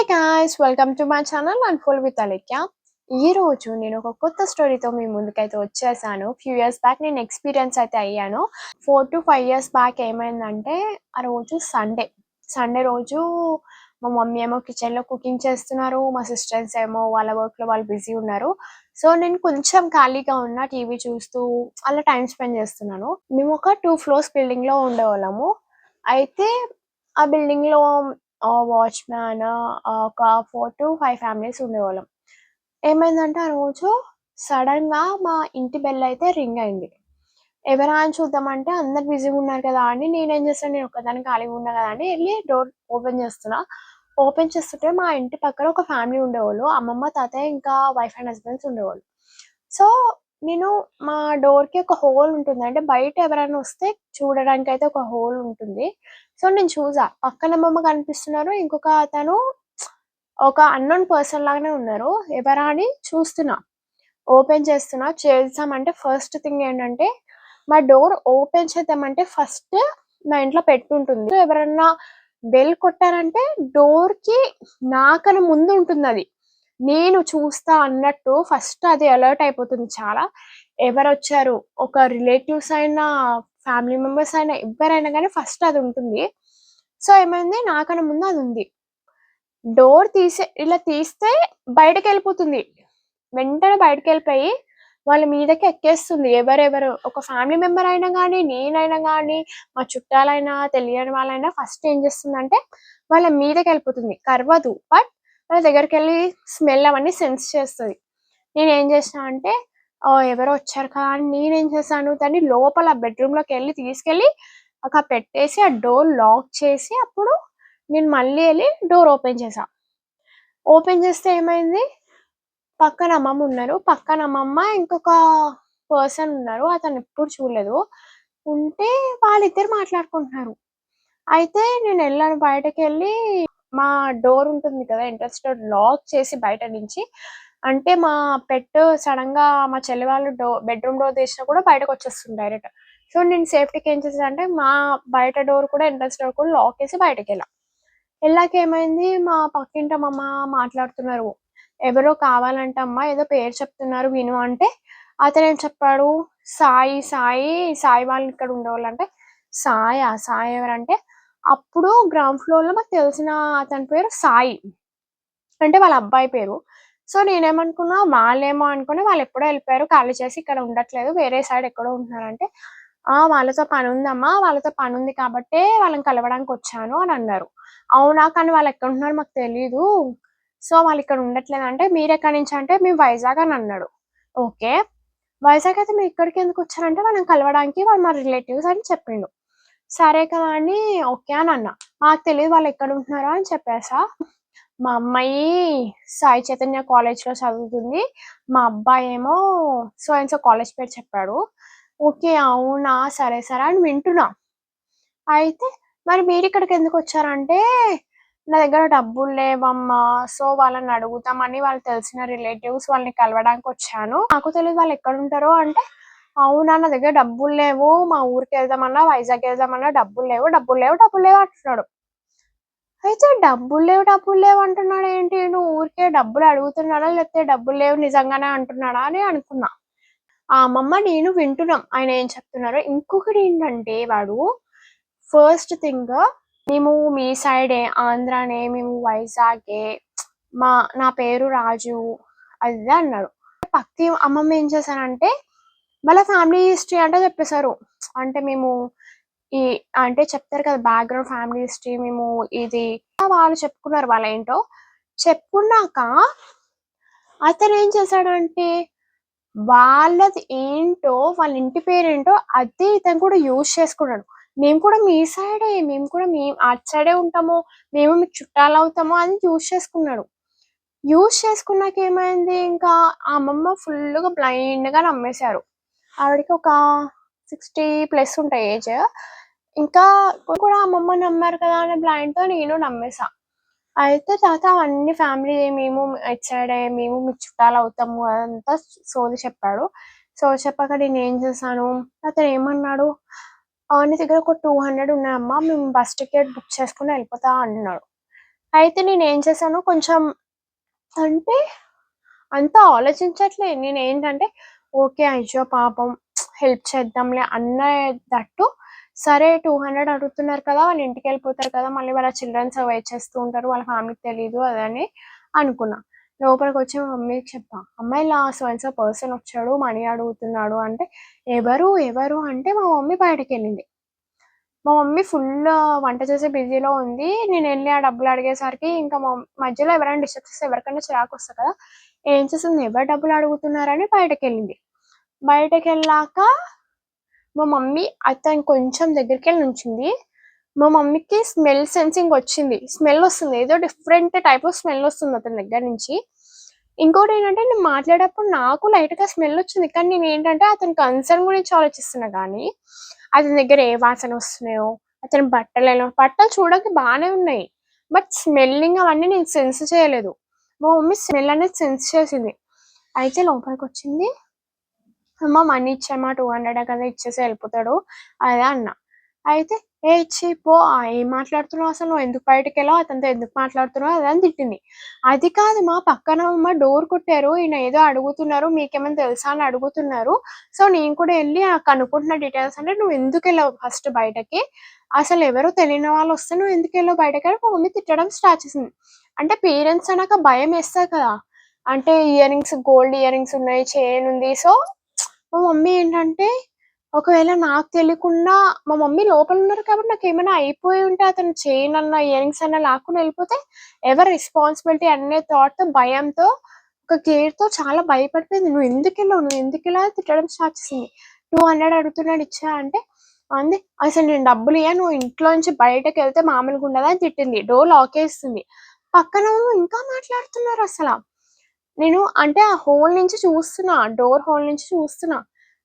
Hi guys, welcome to my channel unfold with Alekhya. ఈ రోజు నేను ఒక కొత్త స్టోరీతో మీ ముందుకైతే వచ్చేసాను. ఫ్యూ ఇయర్స్ బ్యాక్ నేను ఎక్స్పీరియన్స్ అయితే అయ్యాను. 4 to 5 years బ్యాక్ ఏమైందంటే, ఆ రోజు సండే రోజు మా మమ్మీ ఏమో కిచెన్లో కుకింగ్ చేస్తున్నారు, మా సిస్టర్స్ ఏమో వాళ్ళ వర్క్లో వాళ్ళు బిజీ ఉన్నారు. సో నేను కొంచెం ఖాళీగా ఉన్న టీవీ చూస్తూ అలా టైం స్పెండ్ చేస్తున్నాను. మేము ఒక 2 floors బిల్డింగ్లో ఉండేవాళ్ళము. అయితే ఆ బిల్డింగ్లో వాచ్‌మ్యాన్ ఒక 4 to 5 ఫ్యామిలీస్ ఉండేవాళ్ళం. ఏమైందంటే ఆ రోజు సడన్‌గా మా ఇంటి బెల్ అయితే రింగ్ అయింది. ఎవరా అని చూద్దామంటే అందరూ బిజీగా ఉన్నారు కదా అని నేనేం చేశాను, నేను ఒక్కదాన్ని ఖాళీగా ఉన్నా కదా అని ఎళ్లి డోర్ ఓపెన్ చేస్తున్నా. ఓపెన్ చేస్తుంటే మా ఇంటి పక్కన ఒక ఫ్యామిలీ ఉండేవాళ్ళు. అమ్మమ్మ, తాతయ్య ఇంకా వైఫ్ అండ్ హస్బెండ్స్ ఉండేవాళ్ళు. సో నేను మా డోర్‌కి ఒక హోల్ ఉంటుంది. అంటే బయట ఎవరైనా వస్తే చూడడానికైతే ఒక హోల్ ఉంటుంది. సో నేను చూసా. పక్కన అమ్మమ్మ కనిపిస్తున్నారు. ఇంకొక అతను ఒక అన్‌నోన్ పర్సన్ లాగానే ఉన్నారు. ఎవరా అని చూస్తున్నా. ఓపెన్ చేద్దామంటే ఫస్ట్ థింగ్ ఏంటంటే, మా డోర్ ఓపెన్ చేద్దామంటే ఫస్ట్ మా ఇంట్లో పెట్టుంటుంది. సో ఎవరన్నా బెల్ కొట్టారంటే డోర్‌కి నాకన్నా ముందు ఉంటుందది. నేను చూస్తా అన్నట్టు ఫస్ట్ అది అలర్ట్ అయిపోతుంది చాలా. ఎవరొచ్చారు, ఒక రిలేటివ్స్ అయినా, ఫ్యామిలీ మెంబర్స్ అయినా, ఎవ్వరైనా గానీ ఫస్ట్ అది ఉంటుంది. సో ఏమైంది, నాకన్నా ముందు అదుంది. డోర్ ఇలా తీస్తే బయటకెళ్ళిపోతుంది. వెంటనే బయటకెళ్ళిపోయి వాళ్ళ మీదకి ఎక్కేస్తుంది. ఎవరెవరు ఒక ఫ్యామిలీ మెంబర్ అయినా గానీ, నేనైనా గానీ, మా చుట్టాలైనా, తెలియని వాళ్ళైనా ఫస్ట్ ఏం చేస్తుందంటే వాళ్ళ మీదకెళ్ళిపోతుంది. కరవదు. బట్ వాళ్ళ దగ్గరికెళ్ళి స్మెల్ అవన్నీ సెన్స్ చేస్తది. నేనేం చేసినా అంటే ఎవరో వచ్చారు కదా అని నేనేం చేశాను, దాన్ని లోపల బెడ్‌రూమ్‌లోకెళ్ళి తీసుకెళ్ళి అక్కడ పెట్టేసి ఆ డోర్ లాక్ చేసి అప్పుడు నేను మళ్ళీ ఎళ్లి డోర్ ఓపెన్ చేశా. ఓపెన్ చేస్తే ఏమైంది, పక్కన అమ్మమ్మ ఉన్నారు. పక్కన అమ్మమ్మ, ఇంకొక పర్సన్ ఉన్నారు. అతనెప్పుడు చూడలేదు. ఉంటే వాళ్ళిద్దరు మాట్లాడుకుంటున్నారు. అయితే నేనెళ్ళాను బయటకెళ్ళి మా డోర్ ఉంటుంది కదా! ఎంట్రన్స్ డోర్ లాక్ చేసి బయట నుంచి. అంటే మా పెట్ సడెన్‌గా మా చెల్లి వాళ్ళు బెడ్‌రూమ్ డోర్ తీసినా కూడా బయటకొచ్చేస్తుంది డైరెక్ట్. సో నేను సేఫ్టీకి ఏం చేశానంటే మా బయట డోర్ కూడా, ఎంట్రన్స్ డోర్ కూడా లాక్ ఏసి బయటకెళ్ళా. ఎళ్ళాక ఏమైంది, మా పక్కింటి అమ్మమ్మ మాట్లాడుతున్నారు. ఎవరో కావాలంట అమ్మ, ఏదో పేరు చెప్తున్నారు విను అంటే, అతనేం చెప్పాడు, సాయి వాళ్ళు ఇక్కడ ఉండేవాళ్ళంటే, సాయా? సాయి ఎవరంటే, అప్పుడు గ్రౌండ్ ఫ్లోర్‌లో మాకు తెలిసిన అతని పేరు సాయి. అంటే వాళ్ళ అబ్బాయి పేరు. సో నేనేమనుకున్నా వాళ్ళేమో అనుకోని వాళ్ళెప్పుడో ఎళ్ళిపోయారు. ఖాళీ చేసి ఇక్కడ ఉండట్లేదు. వేరే సైడ్ ఎక్కడో ఉంటున్నారంటే, "ఆ! వాళ్ళతో పనుందమ్మా. వాళ్ళతో పనుంది కాబట్టే వాళ్ళని కలవడానికొచ్చాను" అని అన్నారు. అవునా! కానీ వాళ్ళెక్కడుంటున్నారో మాకు తెలీదు. సో వాళ్ళిక్కడ ఉండట్లేదంటే, "మీరెక్కడి నుంచి" అంటే, "మేము వైజాగ్" అని అన్నాడు. ఓకే. వైజాగ్ అయితే మీరిక్కడికెందుకొచ్చారంటే, వాళ్ళని కలవడానికి, వాళ్ళు మా రిలేటివ్స్ అని చెప్పిండు. సరే కదా అని ఓకే అని అన్నా. నాకు తెలీదు వాళ్ళెక్కడుంటున్నారో అని చెప్పేసా. మా అమ్మాయి సాయి చైతన్య కాలేజ్‌లో చదువుతుంది. మా అబ్బాయేమో సో అండ్ సో కాలేజ్ పేరు చెప్పాడు. ఓకే. అవునా! సరే, సరే అని వింటున్నా. అయితే మరి మీరిక్కడికెందుకొచ్చారంటే, నా దగ్గర డబ్బులు లేవమ్మా. సో వాళ్ళని అడుగుతామని, వాళ్ళు తెలిసిన రిలేటివ్స్, వాళ్ళని కలవడానికొచ్చాను. నాకు తెలీదు వాళ్ళెక్కడుంటారో అంటే, అవునా! నా దగ్గర డబ్బులు లేవు. మా ఊరికెళ్దామన్నా, వైజాగ్ ఎళ్దామన్నా డబ్బులు లేవు, డబ్బులు లేవు, డబ్బులు లేవు అంటున్నాడు. అయితే డబ్బులు లేవు అంటున్నాడేంటి? ఈడు ఊరికే డబ్బులు అడుగుతున్నాడా? లేకపోతే డబ్బులు లేవు నిజంగానే అంటున్నాడా అని అనుకున్నా. ఆ అమ్మమ్మ, నేను వింటున్నాం ఆయన ఏం చెప్తున్నారో. ఇంకొకటేంటంటే వాడు ఫస్ట్ థింగ్, మేము మీ సైడే, ఆంధ్రానే, మేము వైజాగే, నా పేరు రాజు అది ఇది అన్నాడు. పక్కి అమ్మమ్మ ఏం చేశారంటే వాళ్ళ ఫ్యామిలీ హిస్టరీ అంటే చెప్పేసారు. అంటే మేము ఈ అంటే చెప్తారు కదా! బ్యాక్‌గ్రౌండ్ ఫ్యామిలీ హిస్టరీ మేము ఇది వాళ్ళు చెప్పుకున్నారు వాళ్ళేంటో. చెప్పుకున్నాక అతనేం చేశాడంటే, వాళ్ళది ఏంటో, వాళ్ళ ఇంటి పేరేంటో అదే ఇతను కూడా యూజ్ చేసుకున్నాడు. మేము కూడా మీ సైడే, మేము కూడా అటు సైడే ఉంటాము, మేము మీకు చుట్టాలవుతాము అని యూజ్ చేసుకున్నాడు. యూజ్ చేసుకున్నాక ఏమైంది, ఇంకా ఆ అమ్మమ్మ ఫుల్లుగా బ్లైండ్‌గా నమ్మేశారు. ఆవిడకి ఒక 60+ ఉంటాయి ఏజ్. ఇంకా కూడా అమ్మమ్మ నమ్మారు కదా అనే బ్లైండ్‌తో నేను నమ్మేసా. అయితే తర్వాత అవన్నీ ఫ్యామిలీ, మేము ఇటు సైడే, మేము మీకు చుట్టాలవుతాము అదంతా సోది చెప్పాడు. సోది చెప్పాక నేనేం చేశాను, అతనేమన్నాడు, "నీ దగ్గర ఒక 200 ఉన్నాయమ్మా, మేము బస్ టికెట్ బుక్ చేసుకొని ఎళ్ళిపోతా" అన్నాడు. అయితే నేనేం చేశాను కొంచెం అంటే అంత ఆలోచించట్లే. నేనేంటంటే ఓకే. అయ్యో! పాపం హెల్ప్ చేద్దాంలే అన్నదట్టు సరే 200 అడుగుతున్నారు కదా! వాళ్ళ ఇంటికెళ్ళిపోతారు కదా! మళ్ళీ వాళ్ళ చిల్డ్రన్స్ వెయిట్ చేస్తూ ఉంటారు. వాళ్ళ ఫ్యామిలీకి తెలీదు అదని అనుకున్నా. లోపలికొచ్చి మా మమ్మీకి చెప్పా. అమ్మ ఇలా సో అండ్ సో పర్సన్ వచ్చాడు. మనీ అడుగుతున్నాడు అంటే, ఎవరు? ఎవరు? అంటే మా మమ్మీ బయటకెళ్ళింది. మా మమ్మీ వంట చేసే బిజీలో ఉంది. నేనెళ్ళి ఆ డబ్బులు అడిగేసరికి ఇంకా మధ్యలో ఎవరైనా డిస్టర్బ్ చేస్తే ఎవరికైనా చిరాకొస్తది కదా! ఏం చేసింది ఎవరు డబ్బులు అడుగుతున్నారని బయటకెళ్ళింది. బయటకెళ్ళాక మా మమ్మీ అతను కొంచెం దగ్గరికెళ్ళి నుంచుంది. మా మమ్మీకి స్మెల్ సెన్సింగ్ వచ్చింది. స్మెల్ వస్తుంది. ఏదో డిఫరెంట్ టైప్ ఆఫ్ స్మెల్ వస్తుంది అతని దగ్గర నుంచి. ఇంకోటేంటంటే నేను మాట్లాడేటప్పుడు నాకు లైట్‌గా స్మెల్ వచ్చింది. కానీ నేనేంటంటే అతని కన్సర్న్ గురించి ఆలోచిస్తున్నా గానీ, అతని దగ్గర ఏ వాసన వస్తున్నాయో, అతని బట్టలు చూడడానికి బానే ఉన్నాయి. బట్ స్మెల్లింగ్ అవన్నీ నేను సెన్స్ చేయలేదు. మా మమ్మీ స్మెల్ అనేది సెన్స్ చేసింది. అయితే లోపలికొచ్చింది. అమ్మ మనీ ఇచ్చేయమ్మా 200 కదా! ఇచ్చేసి ఎళ్ళిపోతాడు అదే అన్నా. అయితే "ఏ ఇచ్చేయి పో ఏం మాట్లాడుతున్నావు అసలు నువ్వు ఎందుకు బయటికెళ్ళావు? అతనితో ఎందుకు మాట్లాడుతున్నావు?" అది అని తిట్టింది. "అది కాదమ్మా పక్కన డోర్ కొట్టారు. ఈయన ఏదో అడుగుతున్నారు. మీకేమైనా తెలుసా అని అడుగుతున్నారు. సో, నేను కూడా ఎళ్లి కనుక్కుంటున్న డీటెయిల్స్" అంటే "నువ్వు ఎందుకెళ్ళావు ఫస్ట్ బయటకి? అసలు ఎవరో తెలియని వాళ్ళొస్తే నువ్వు ఎందుకెళ్ళావు బయటకి?" అని మా మమ్మీ తిట్టడం స్టార్ట్ చేసింది. అంటే పేరెంట్స్ అన్నాక భయమేస్తది కదా! అంటే గోల్డ్ ఇయర్ రింగ్స్ ఉన్నాయి. చైన్ ఉంది. సో మా మమ్మీ ఏంటంటే, ఒకవేళ నాకు తెలియకుండా మా మమ్మీ లోపలున్నారు కాబట్టి నాకేమైనా అయిపోయి ఉంటే అతను చైన్ అన్నా, ఇయర్ రింగ్స్ అన్నా లాక్కొని ఎళ్ళిపోతే ఎవరు రెస్పాన్సిబిలిటీ అనే థాట్‌తో, భయంతో, ఒక కేర్‌తో చాలా భయపడిపోయింది. "నువ్వెందుకెళ్ళావు? నువ్వెందుకెళ్ళావు?" అని తిట్టడం స్టార్ట్ చేసింది. 200 అడుగుతున్నాడు ఇచ్చా అంటే, అంది "అసలు నేను డబ్బులియ్యను. నువ్వు ఇంట్లో నుంచి బయటకెళ్తే మామూలుగుండదు" అని తిట్టింది. డోర్ లాకేస్తుంది. పక్కనేమో ఇంకా మాట్లాడుతున్నారసల. నేను అంటే ఆ హోల్ నుంచి చూస్తున్నా. డోర్ హోల్ నుంచి చూస్తున్నా.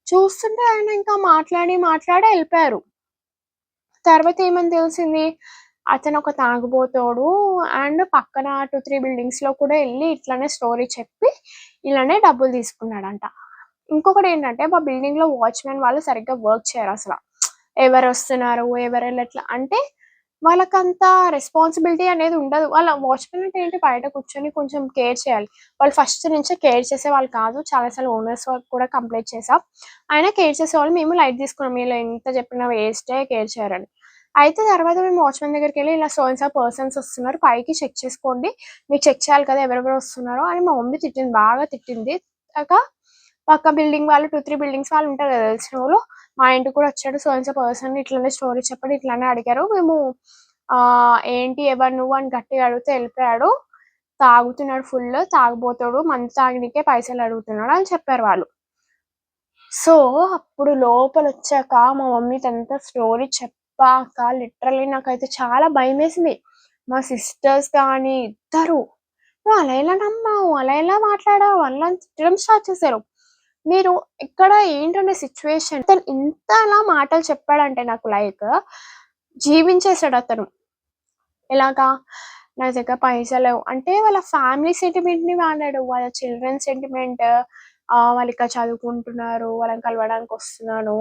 చూస్తుంటే ఆయన ఇంకా మాట్లాడి ఎళ్ళిపోయారు. తర్వాత ఏమని తెలిసింది, అతనొక తాగుబోతోడు అండ్ పక్కన 2, 3 బిల్డింగ్స్‌లో కూడా ఎళ్లి ఇట్లనే స్టోరీ చెప్పి, ఇలానే డబ్బులు తీసుకున్నాడంట. ఇంకొకటేంటంటే మా బిల్డింగ్‌లో వాచ్‌మెన్ వాళ్ళు సరిగ్గా వర్క్ చేయరసల. ఎవరొస్తున్నారు, ఎవరెళ్ళట్లా అంటే వాళ్ళకంత రెస్పాన్సిబిలిటీ అనేది ఉండదు. వాళ్ళ వాచ్‌మెన్ అంటే ఏంటి బయట కూర్చొని కొంచెం కేర్ చేయాలి. వాళ్ళు ఫస్ట్ నుంచే కేర్ చేసేవాళ్ళు కాదు. చాలా సార్లు ఓనర్స్ వరకు కూడా కంప్లెయింట్ చేశా. అయినా కేర్ చేసేవాళ్ళు. మేము లైట్ తీసుకున్నాం. మీలో ఎంత చెప్పినా వేస్టే కేర్ చేయరని. అయితే తర్వాత మేము వాచ్‌మెన్ దగ్గరికెళ్ళి ఇలా సో అండ్ సో పర్సన్స్ వస్తున్నారు. పైకి చెక్ చేసుకోండి. మీరు చెక్ చేయాలి కదా! ఎవరెవరు వస్తున్నారో అని మా మమ్మీ తిట్టింది. బాగా తిట్టింది. పక్క బిల్డింగ్ వాళ్ళు 2, 3 బిల్డింగ్స్ వాళ్ళు ఉంటారు కదా! తెలిసినోళ్ళు. మా ఇంటికి కూడా వచ్చాడు సో అండ్ సో పర్సన్ ఇట్లనే స్టోరీ చెప్పాడు. ఇట్లనే అడిగారు. మేము ఏంటి ఎవరు నువ్వు అని గట్టిగా అడిగితే ఎళ్ళిపోయాడు. తాగుతున్నాడు ఫుల్లు. తాగుబోతోడు. మందు తాగనీకే పైసలు అడుగుతున్నాడు అని చెప్పారు వాళ్ళు. సో, అప్పుడు లోపలొచ్చాక మా మమ్మీకంతా స్టోరీ చెప్పాక లిటరల్లీ నాకైతే చాలా భయమేసింది. మా సిస్టర్స్ కానీ ఇద్దరు, "నువ్వు అలా ఎలా నమ్మావు? అలా ఎలా మాట్లాడావు?" అలా అని తిట్టడం స్టార్ట్ చేశారు. మీరు ఇక్కడ ఏంటంటే సిట్యుయేషన్ తను ఇంతలా మాటలు చెప్పాడంటే నాకు జీవించేసాడతను. ఎలాగా? నా దగ్గర పైసలేవు అంటే వాళ్ళ ఫ్యామిలీ సెంటిమెంట్‌ని వాడాడు. వాళ్ళ చిల్డ్రన్ సెంటిమెంట్ వాళ్ళిక్కడ చదువుకుంటున్నారు. వాళ్ళని కలవడానికొస్తున్నాను.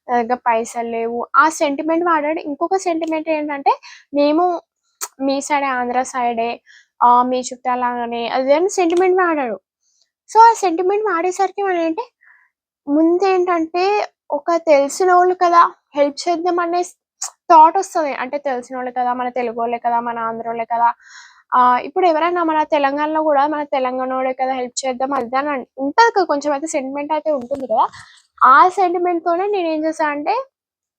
నా దగ్గర పైసలు లేవు. ఆ సెంటిమెంట్ వాడాడు. ఇంకొక సెంటిమెంట్ ఏంటంటే మేము మీ సైడే ఆంధ్ర సైడే మీ చుట్టాలాగానే అది అని సెంటిమెంట్ వాడాడు. సో, ఆ సెంటిమెంట్ వాడేసరికి మరేంటి ముందేంటంటే ఒక తెలిసినోళ్ళు కదా! హెల్ప్ చేద్దామనే థాటొస్తది. అంటే తెలిసినోళ్ళే కదా! మన తెలుగోళ్ళే కదా! మన ఆంధ్రోళ్ళే కదా! ఇప్పుడు ఎవరైనా మన తెలంగాణలో గూడా మన తెలంగాణోడే కదా! హెల్ప్ చేద్దాం అది ఇది అని ఉంటది కదా! కొంచెం అయితే సెంటిమెంట్ అయితే ఉంటుంది కదా! ఆ సెంటిమెంట్‌తోనే నేనేం చేశా అంటే,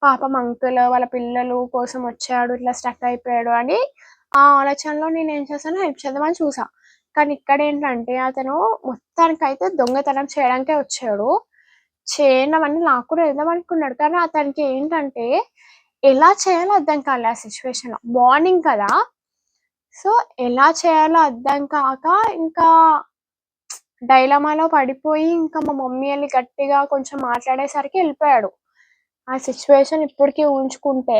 పాపం అంకుల్ వాళ్ళ పిల్లలు కోసం వచ్చాడు. ఇట్లా స్టక్ అయిపోయాడు అని ఆ ఆలోచనలో నేనేం చేశాను హెల్ప్ చేద్దామని చూసా. కానీ ఇక్కడేంటంటే అతను మొత్తానికైతే దొంగతనం చేయడానికే వచ్చాడు. చైన్ అవన్నీ లాక్కొని వెళ్దామనుకున్నాడు. కానీ అతనికి ఏంటంటే, ఎలా చేయాలో అర్థం కాలే ఆ సిట్యుయేషన్‌లో. మార్నింగ్ కదా! సో, ఎలా చేయాలో అర్థం కాక ఇంకా డైలమాలో పడిపోయి ఇంకా మా మమ్మీ ఎళ్లి గట్టిగా కొంచెం మాట్లాడేసరికి ఎళ్ళిపోయాడు. ఆ సిట్యుయేషన్ ఇప్పటికి ఊహించుకుంటే,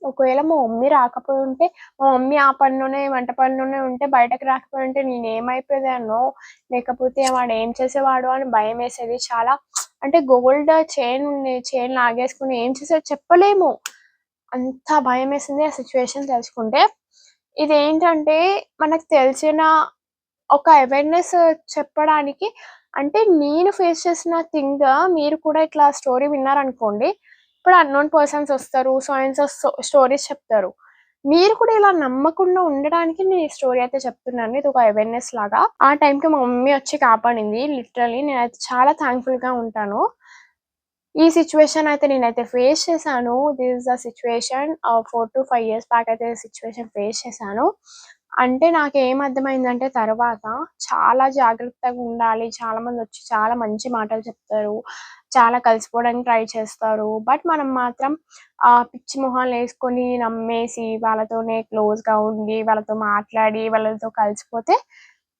ఒకవేళ మా మమ్మీ రాకపోయుంటే, మా మమ్మీ ఆ పనిలోనే వంట పనిలోనే ఉంటే బయటకి రాకపోయుంటే నేనేమైపోయేదాన్నో, లేకపోతే వాడేం చేసేవాడో అని భయమేసేది. చాలా అంటే గోల్డ్ చైన్ ఉంది. చైన్ లాగేసుకొని ఏం చేసాడో చెప్పలేము. అంత భయమేసింది ఆ సిట్యుయేషన్ తలుచుకుంటే. ఇదేంటంటే మనకు తెలిసిన ఒక అవేర్‌నెస్ చెప్పడానికి అంటే నేను ఫేస్ చేసిన థింగ్ మీరు కూడా ఇట్లా స్టోరీ విన్నారనుకోండి. ఇప్పుడు అన్నోన్ పర్సన్స్ వస్తారు. సో అండ్ సో స్టోరీస్ చెప్తారు. మీరు కూడా ఇలా నమ్మకుండా ఉండడానికి నేను ఈ స్టోరీ అయితే చెప్తున్నాను. ఇదొక అవేర్‌నెస్ లాగా. ఆ టైంకి మా మమ్మీ వచ్చి కాపాడింది. లిటరల్లీ నేనైతే చాలా థాంక్‌ఫుల్‌గా ఉంటాను. ఈ సిట్యుయేషన్ అయితే నేనైతే ఫేస్ చేశాను. This is the situation 4-5 years back అయితే సిట్యుయేషన్ ఫేస్ చేశాను. అంటే నాకేం అర్థమైందంటే తర్వాత చాలా జాగ్రత్తగా ఉండాలి. చాలామందొచ్చి చాలా మంచి మాటలు చెప్తారు. చాలా కలిసిపోవడానికి ట్రై చేస్తారు. బట్ మనం మాత్రం పిచ్చి మొహాలేసుకొని నమ్మేసి వాళ్ళతోనే క్లోజ్‌గా ఉండి, వాళ్ళతో మాట్లాడి, వాళ్ళతో కలిసిపోతే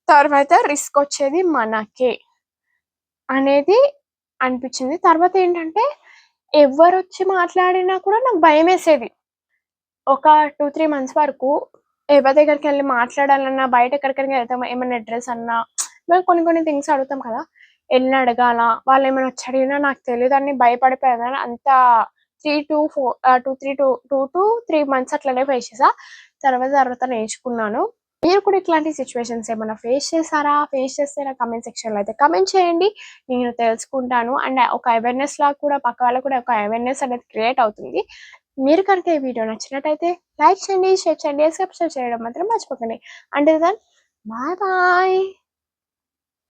తర్వాత రిస్కొచ్చేది మనకే అనేది అనిపిచ్చింది. తర్వాతేంటంటే ఎవ్వరొచ్చి మాట్లాడినా కూడా నాకు భయమేసేది. ఒక 2-3 మంత్స్ వరకు ఎవరి దగ్గరికెళ్లి మాట్లాడాలన్నా, బయటెక్కడికైనా ఎళ్తాం ఏమన్నా అడ్రెస్ అన్నా, మేము కొన్ని కొన్ని థింగ్స్ అడుగుతాం కదా! ఎళ్లి అడగాలా? వాళ్ళేమైనా వచ్చి అడిగినా నాకు తెలీదని భయపడిపోయేదాన్ని. అంత 2-3 మంత్స్ అట్లనే ఫేస్ చేశా. తర్వాత నేర్చుకున్నాను. మీరు కూడా ఇట్లాంటి సిట్యుయేషన్స్ ఏమన్నా ఫేస్ చేసారా? ఫేస్ చేస్తే నాకు కామెంట్ సెక్షన్‌లో అయితే కామెంట్ చేయండి. నేను తెలుసుకుంటాను. అండ్ ఒక అవేర్‌నెస్ లాగా కూడా పక్క వాళ్ళకి కూడా ఒక అవేర్‌నెస్ అనేది క్రియేట్ అవుతుంది. మీరు కనుక ఈ వీడియో నచ్చినట్టయితే లైక్ చేయండి, షేర్ చేయండి, సబ్స్క్రైబ్ చేయడం మాత్రం మర్చిపోకండి. Until then bye bye.